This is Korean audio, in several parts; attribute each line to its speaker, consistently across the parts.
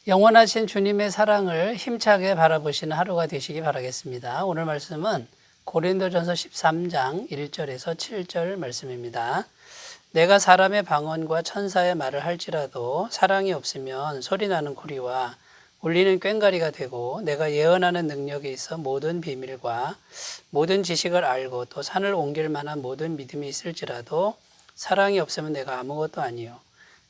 Speaker 1: 영원하신 주님의 사랑을 힘차게 바라보시는 하루가 되시기 바라겠습니다. 오늘 말씀은 고린도전서 13장 1절에서 7절 말씀입니다. 내가 사람의 방언과 천사의 말을 할지라도 사랑이 없으면 소리나는 구리와 울리는 꽹과리가 되고, 내가 예언하는 능력이 있어 모든 비밀과 모든 지식을 알고 또 산을 옮길 만한 모든 믿음이 있을지라도 사랑이 없으면 내가 아무것도 아니요,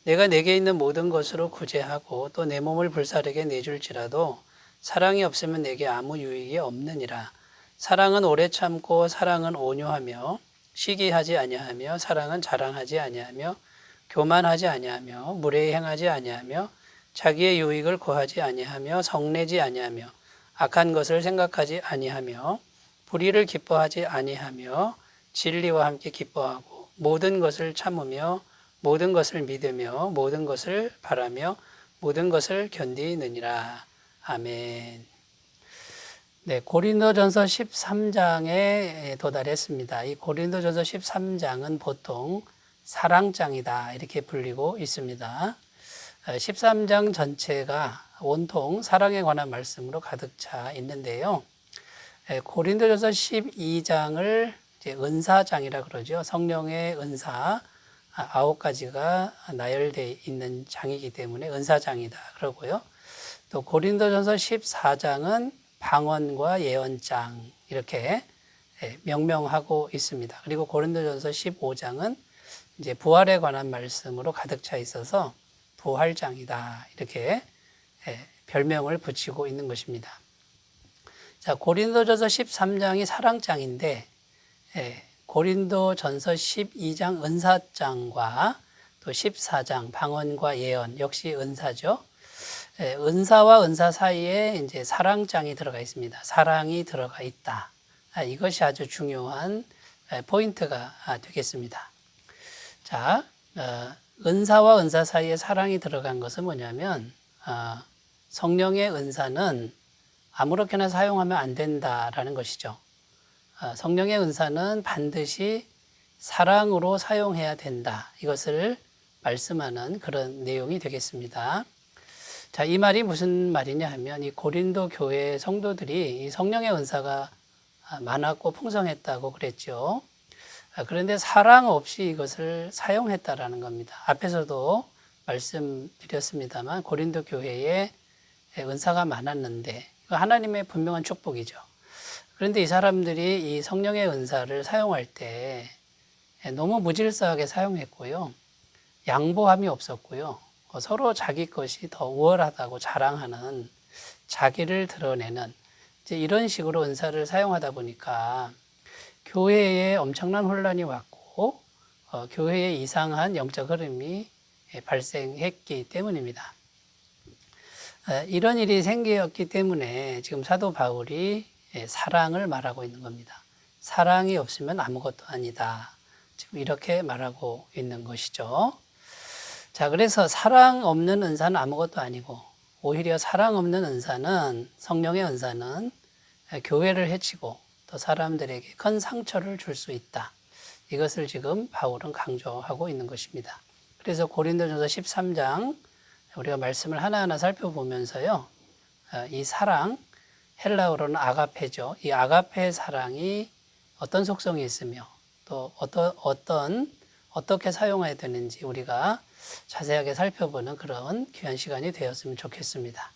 Speaker 1: 내가 내게 있는 모든 것으로 구제하고 또 내 몸을 불사르게 내줄지라도 사랑이 없으면 내게 아무 유익이 없느니라. 사랑은 오래 참고 사랑은 온유하며 시기하지 아니하며 사랑은 자랑하지 아니하며 교만하지 아니하며 무례히 행하지 아니하며 자기의 유익을 구하지 아니하며 성내지 아니하며 악한 것을 생각하지 아니하며 불의를 기뻐하지 아니하며 진리와 함께 기뻐하고 모든 것을 참으며 모든 것을 믿으며 모든 것을 바라며 모든 것을 견디느니라. 아멘. 네, 고린도전서 13장에 도달했습니다. 이 고린도전서 13장은 보통 사랑장이다 이렇게 불리고 있습니다. 13장 전체가 온통 사랑에 관한 말씀으로 가득 차 있는데요. 고린도전서 12장을 이제 은사장이라 그러죠. 성령의 은사 9가지가 나열되어 있는 장이기 때문에 은사장이다 그러고요. 또 고린도전서 14장은 방언과 예언장 이렇게 명명하고 있습니다. 그리고 고린도전서 15장은 이제 부활에 관한 말씀으로 가득 차 있어서 부활장이다 이렇게 별명을 붙이고 있는 것입니다. 자, 고린도전서 13장이 사랑장인데 고린도전서 12장 은사장과 또 14장 방언과 예언 역시 은사죠. 은사와 은사 사이에 이제 사랑장이 들어가 있습니다. 사랑이 들어가 있다. 이것이 아주 중요한 포인트가 되겠습니다. 자, 은사와 은사 사이에 사랑이 들어간 것은 뭐냐면 성령의 은사는 아무렇게나 사용하면 안 된다라는 것이죠. 성령의 은사는 반드시 사랑으로 사용해야 된다. 이것을 말씀하는 그런 내용이 되겠습니다. 자, 이 말이 무슨 말이냐 하면 이 고린도 교회 성도들이 이 성령의 은사가 많았고 풍성했다고 그랬죠. 그런데 사랑 없이 이것을 사용했다라는 겁니다. 앞에서도 말씀드렸습니다만 고린도 교회에 은사가 많았는데 이거 하나님의 분명한 축복이죠. 그런데 이 사람들이 이 성령의 은사를 사용할 때 너무 무질서하게 사용했고요. 양보함이 없었고요. 서로 자기 것이 더 우월하다고 자랑하는, 자기를 드러내는 이제 이런 식으로 은사를 사용하다 보니까 교회에 엄청난 혼란이 왔고 교회에 이상한 영적 흐름이 발생했기 때문입니다. 이런 일이 생겼기 때문에 지금 사도 바울이 사랑을 말하고 있는 겁니다. 사랑이 없으면 아무것도 아니다. 지금 이렇게 말하고 있는 것이죠. 자, 그래서 사랑 없는 은사는 아무것도 아니고 오히려 사랑 없는 은사는, 성령의 은사는 교회를 해치고 또 사람들에게 큰 상처를 줄 수 있다. 이것을 지금 바울은 강조하고 있는 것입니다. 그래서 고린도전서 13장 우리가 말씀을 하나하나 살펴보면서요. 이 사랑, 헬라어로는 아가페죠. 이 아가페의 사랑이 어떤 속성이 있으며 또 어떻게 사용해야 되는지 우리가 자세하게 살펴보는 그런 귀한 시간이 되었으면 좋겠습니다.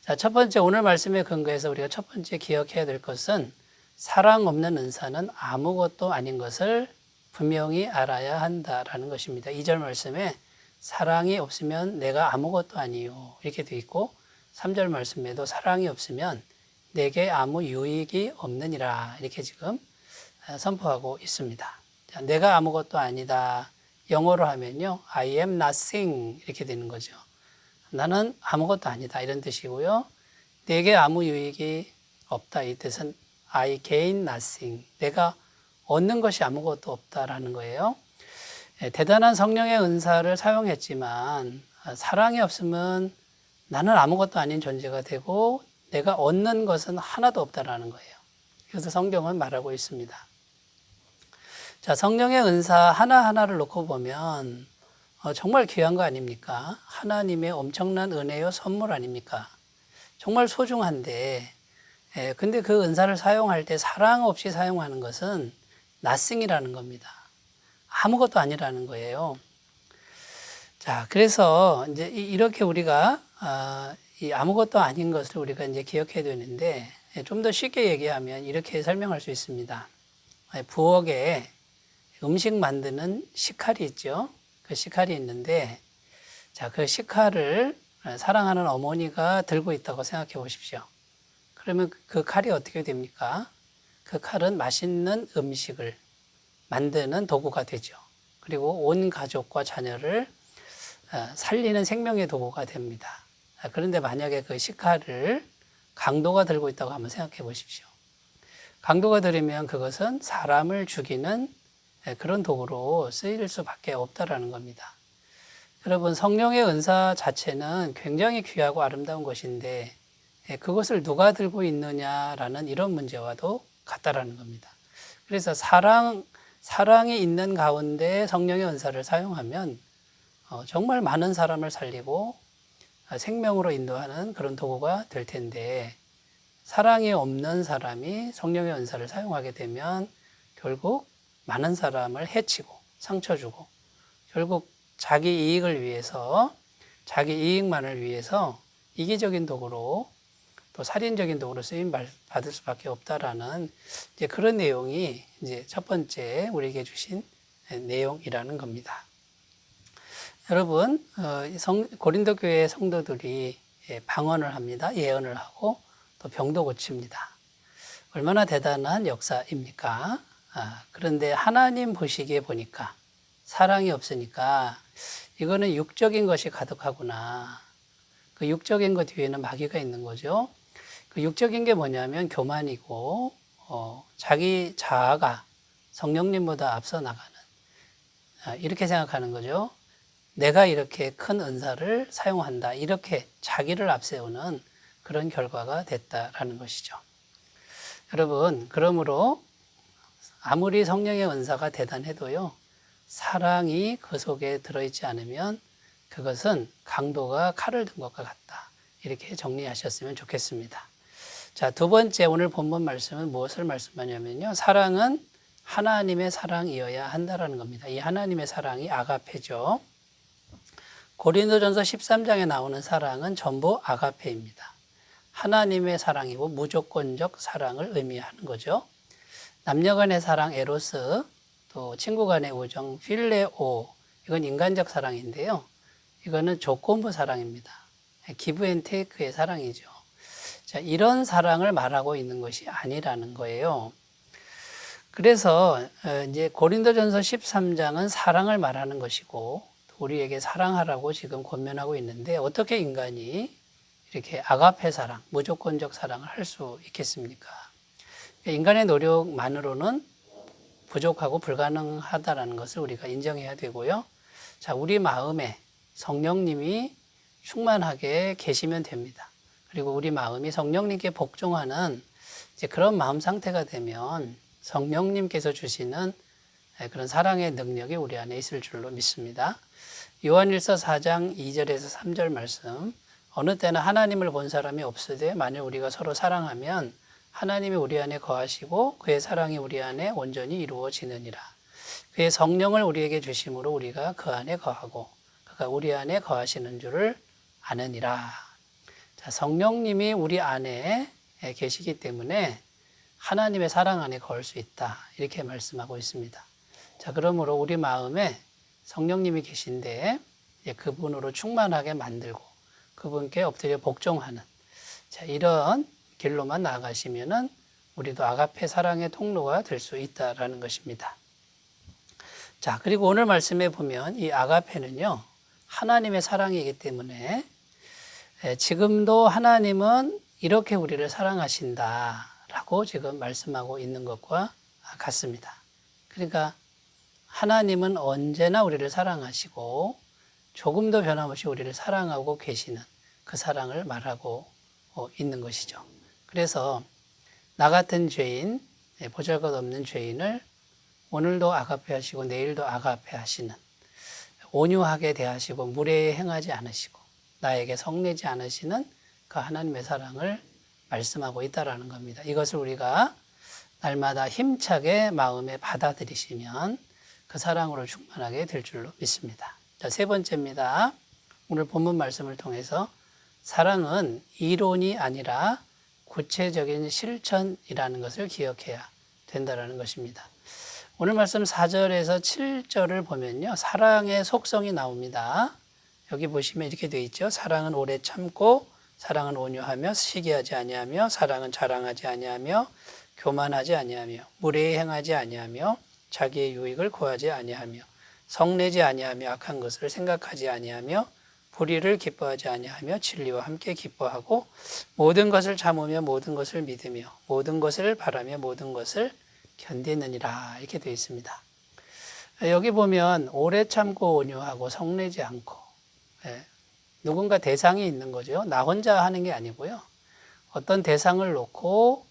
Speaker 1: 자, 첫 번째 오늘 말씀에 근거해서 우리가 첫 번째 기억해야 될 것은 사랑 없는 은사는 아무것도 아닌 것을 분명히 알아야 한다라는 것입니다. 2절 말씀에 사랑이 없으면 내가 아무것도 아니요 이렇게 되어 있고 3절 말씀에도 사랑이 없으면 내게 아무 유익이 없느니라 이렇게 지금 선포하고 있습니다. 자, 내가 아무것도 아니다. 영어로 하면요, I am nothing 이렇게 되는 거죠. 나는 아무것도 아니다 이런 뜻이고요. 내게 아무 유익이 없다 이 뜻은 I gain nothing. 내가 얻는 것이 아무것도 없다라는 거예요. 대단한 성령의 은사를 사용했지만 사랑이 없으면 나는 아무것도 아닌 존재가 되고 내가 얻는 것은 하나도 없다라는 거예요. 그래서 성경은 말하고 있습니다. 자, 성령의 은사 하나하나를 놓고 보면 정말 귀한 거 아닙니까? 하나님의 엄청난 은혜요 선물 아닙니까? 정말 소중한데, 근데 그 은사를 사용할 때 사랑 없이 사용하는 것은 nothing이라는 겁니다. 아무것도 아니라는 거예요. 자, 그래서 이제 이렇게 우리가 이 아무것도 아닌 것을 우리가 이제 기억해야 되는데, 좀 더 쉽게 얘기하면 이렇게 설명할 수 있습니다. 부엌에 음식 만드는 식칼이 있죠. 그 식칼이 있는데, 자, 그 식칼을 사랑하는 어머니가 들고 있다고 생각해 보십시오. 그러면 그 칼이 어떻게 됩니까? 그 칼은 맛있는 음식을 만드는 도구가 되죠. 그리고 온 가족과 자녀를 살리는 생명의 도구가 됩니다. 그런데 만약에 그 식칼을 강도가 들고 있다고 한번 생각해 보십시오. 강도가 들으면 그것은 사람을 죽이는 그런 도구로 쓰일 수밖에 없다라는 겁니다. 여러분, 성령의 은사 자체는 굉장히 귀하고 아름다운 것인데 그것을 누가 들고 있느냐라는 이런 문제와도 같다라는 겁니다. 그래서 사랑이 있는 가운데 성령의 은사를 사용하면 정말 많은 사람을 살리고 생명으로 인도하는 그런 도구가 될 텐데, 사랑이 없는 사람이 성령의 은사를 사용하게 되면 결국 많은 사람을 해치고 상처 주고 결국 자기 이익을 위해서, 자기 이익만을 위해서 이기적인 도구로 또 살인적인 도구로 쓰임 받을 수밖에 없다라는 이제 그런 내용이 이제 첫 번째 우리에게 주신 내용이라는 겁니다. 여러분, 고린도 교회 성도들이 방언을 합니다. 예언을 하고 또 병도 고칩니다. 얼마나 대단한 역사입니까? 그런데 하나님 보시기에 보니까 사랑이 없으니까 이거는 육적인 것이 가득하구나. 그 육적인 것 뒤에는 마귀가 있는 거죠. 그 육적인 게 뭐냐면 교만이고 자기 자아가 성령님보다 앞서 나가는, 이렇게 생각하는 거죠. 내가 이렇게 큰 은사를 사용한다, 이렇게 자기를 앞세우는 그런 결과가 됐다라는 것이죠. 여러분, 그러므로 아무리 성령의 은사가 대단해도요, 사랑이 그 속에 들어있지 않으면 그것은 강도가 칼을 든 것과 같다, 이렇게 정리하셨으면 좋겠습니다. 자, 두 번째 오늘 본문 말씀은 무엇을 말씀하냐면요, 사랑은 하나님의 사랑이어야 한다라는 겁니다. 이 하나님의 사랑이 아가페죠. 고린도전서 13장에 나오는 사랑은 전부 아가페입니다. 하나님의 사랑이고 무조건적 사랑을 의미하는 거죠. 남녀 간의 사랑 에로스, 또 친구 간의 우정 필레오, 이건 인간적 사랑인데요. 이거는 조건부 사랑입니다. 기브 앤 테이크의 사랑이죠. 자, 이런 사랑을 말하고 있는 것이 아니라는 거예요. 그래서 이제 고린도전서 13장은 사랑을 말하는 것이고 우리에게 사랑하라고 지금 권면하고 있는데, 어떻게 인간이 이렇게 아가페 사랑, 무조건적 사랑을 할 수 있겠습니까? 인간의 노력만으로는 부족하고 불가능하다는 것을 우리가 인정해야 되고요. 자, 우리 마음에 성령님이 충만하게 계시면 됩니다. 그리고 우리 마음이 성령님께 복종하는 이제 그런 마음 상태가 되면 성령님께서 주시는 그런 사랑의 능력이 우리 안에 있을 줄로 믿습니다. 요한일서 4장 2절에서 3절 말씀, 어느 때는 하나님을 본 사람이 없으되 만일 우리가 서로 사랑하면 하나님이 우리 안에 거하시고 그의 사랑이 우리 안에 온전히 이루어지느니라. 그의 성령을 우리에게 주심으로 우리가 그 안에 거하고 그가 우리 안에 거하시는 줄을 아느니라. 자, 성령님이 우리 안에 계시기 때문에 하나님의 사랑 안에 거할 수 있다, 이렇게 말씀하고 있습니다. 자, 그러므로 우리 마음에 성령님이 계신데 그분으로 충만하게 만들고 그분께 엎드려 복종하는, 자, 이런 길로만 나아가시면은 우리도 아가페 사랑의 통로가 될 수 있다라는 것입니다. 자, 그리고 오늘 말씀에 보면 이 아가페는요, 하나님의 사랑이기 때문에 지금도 하나님은 이렇게 우리를 사랑하신다라고 지금 말씀하고 있는 것과 같습니다. 그러니까 하나님은 언제나 우리를 사랑하시고 조금도 변함없이 우리를 사랑하고 계시는 그 사랑을 말하고 있는 것이죠. 그래서 나 같은 죄인, 보잘것없는 죄인을 오늘도 아가페 하시고 내일도 아가페 하시는, 온유하게 대하시고 무례에 행하지 않으시고 나에게 성내지 않으시는 그 하나님의 사랑을 말씀하고 있다라는 겁니다. 이것을 우리가 날마다 힘차게 마음에 받아들이시면 그 사랑으로 충만하게 될 줄로 믿습니다. 자, 세 번째입니다. 오늘 본문 말씀을 통해서 사랑은 이론이 아니라 구체적인 실천이라는 것을 기억해야 된다는 것입니다. 오늘 말씀 4절에서 7절을 보면요, 사랑의 속성이 나옵니다. 여기 보시면 이렇게 되어 있죠. 사랑은 오래 참고, 사랑은 온유하며, 시기하지 아니하며, 사랑은 자랑하지 아니하며, 교만하지 아니하며, 무례히 행하지 아니하며, 자기의 유익을 구하지 아니하며, 성내지 아니하며, 악한 것을 생각하지 아니하며, 불의를 기뻐하지 아니하며, 진리와 함께 기뻐하고, 모든 것을 참으며, 모든 것을 믿으며, 모든 것을 바라며, 모든 것을 견디느니라, 이렇게 되어 있습니다. 여기 보면 오래 참고 온유하고 성내지 않고, 누군가 대상이 있는 거죠. 나 혼자 하는 게 아니고요. 어떤 대상을 놓고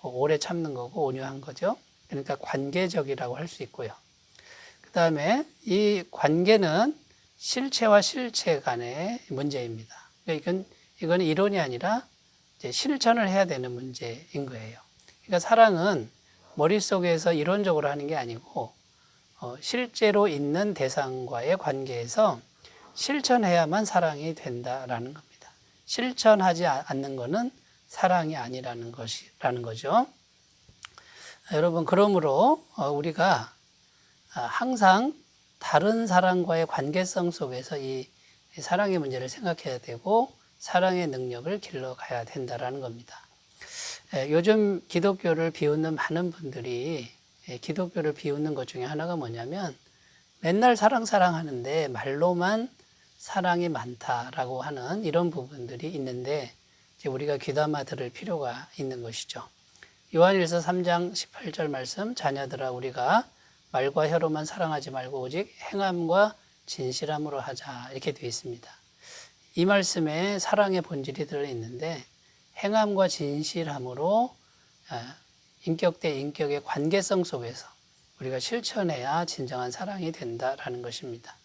Speaker 1: 오래 참는 거고 온유한 거죠. 그러니까 관계적이라고 할 수 있고요. 그 다음에 이 관계는 실체와 실체 간의 문제입니다. 이건 이론이 아니라 이제 실천을 해야 되는 문제인 거예요. 그러니까 사랑은 머릿속에서 이론적으로 하는 게 아니고 실제로 있는 대상과의 관계에서 실천해야만 사랑이 된다라는 겁니다. 실천하지 않는 것은 사랑이 아니라는 거죠. 여러분, 그러므로 우리가 항상 다른 사람과의 관계성 속에서 이 사랑의 문제를 생각해야 되고 사랑의 능력을 길러가야 된다라는 겁니다. 요즘 기독교를 비웃는 많은 분들이 기독교를 비웃는 것 중에 하나가 뭐냐면 맨날 사랑 하는데 말로만 사랑이 많다라고 하는 이런 부분들이 있는데 이제 우리가 귀담아 들을 필요가 있는 것이죠. 요한일서 3장 18절 말씀, 자녀들아 우리가 말과 혀로만 사랑하지 말고 오직 행함과 진실함으로 하자, 이렇게 되어 있습니다. 이 말씀에 사랑의 본질이 들어있는데 행함과 진실함으로 인격 대 인격의 관계성 속에서 우리가 실천해야 진정한 사랑이 된다라는 것입니다.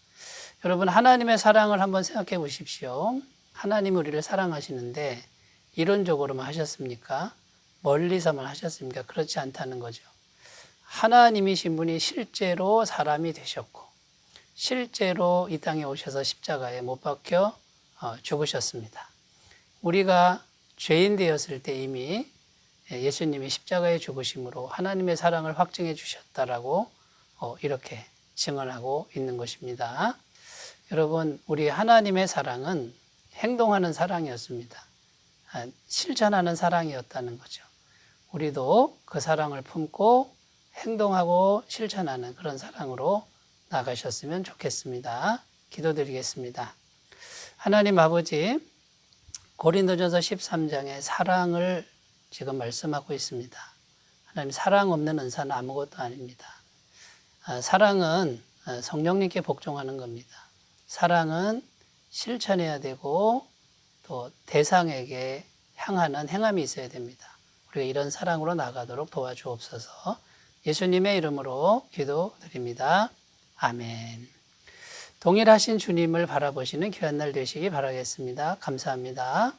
Speaker 1: 여러분, 하나님의 사랑을 한번 생각해 보십시오. 하나님이 우리를 사랑하시는데 이론적으로만 하셨습니까? 멀리서만 하셨습니까? 그렇지 않다는 거죠. 하나님이신 분이 실제로 사람이 되셨고 실제로 이 땅에 오셔서 십자가에 못 박혀 죽으셨습니다. 우리가 죄인 되었을 때 이미 예수님이 십자가에 죽으심으로 하나님의 사랑을 확증해 주셨다라고 이렇게 증언하고 있는 것입니다. 여러분, 우리 하나님의 사랑은 행동하는 사랑이었습니다. 실천하는 사랑이었다는 거죠. 우리도 그 사랑을 품고 행동하고 실천하는 그런 사랑으로 나가셨으면 좋겠습니다. 기도드리겠습니다. 하나님 아버지, 고린도전서 13장의 사랑을 지금 말씀하고 있습니다. 하나님, 사랑 없는 은사는 아무것도 아닙니다. 사랑은 성령님께 복종하는 겁니다. 사랑은 실천해야 되고 또 대상에게 향하는 행함이 있어야 됩니다. 우리가 이런 사랑으로 나가도록 도와주옵소서. 예수님의 이름으로 기도드립니다. 아멘. 동일하신 주님을 바라보시는 귀한 날 되시기 바라겠습니다. 감사합니다.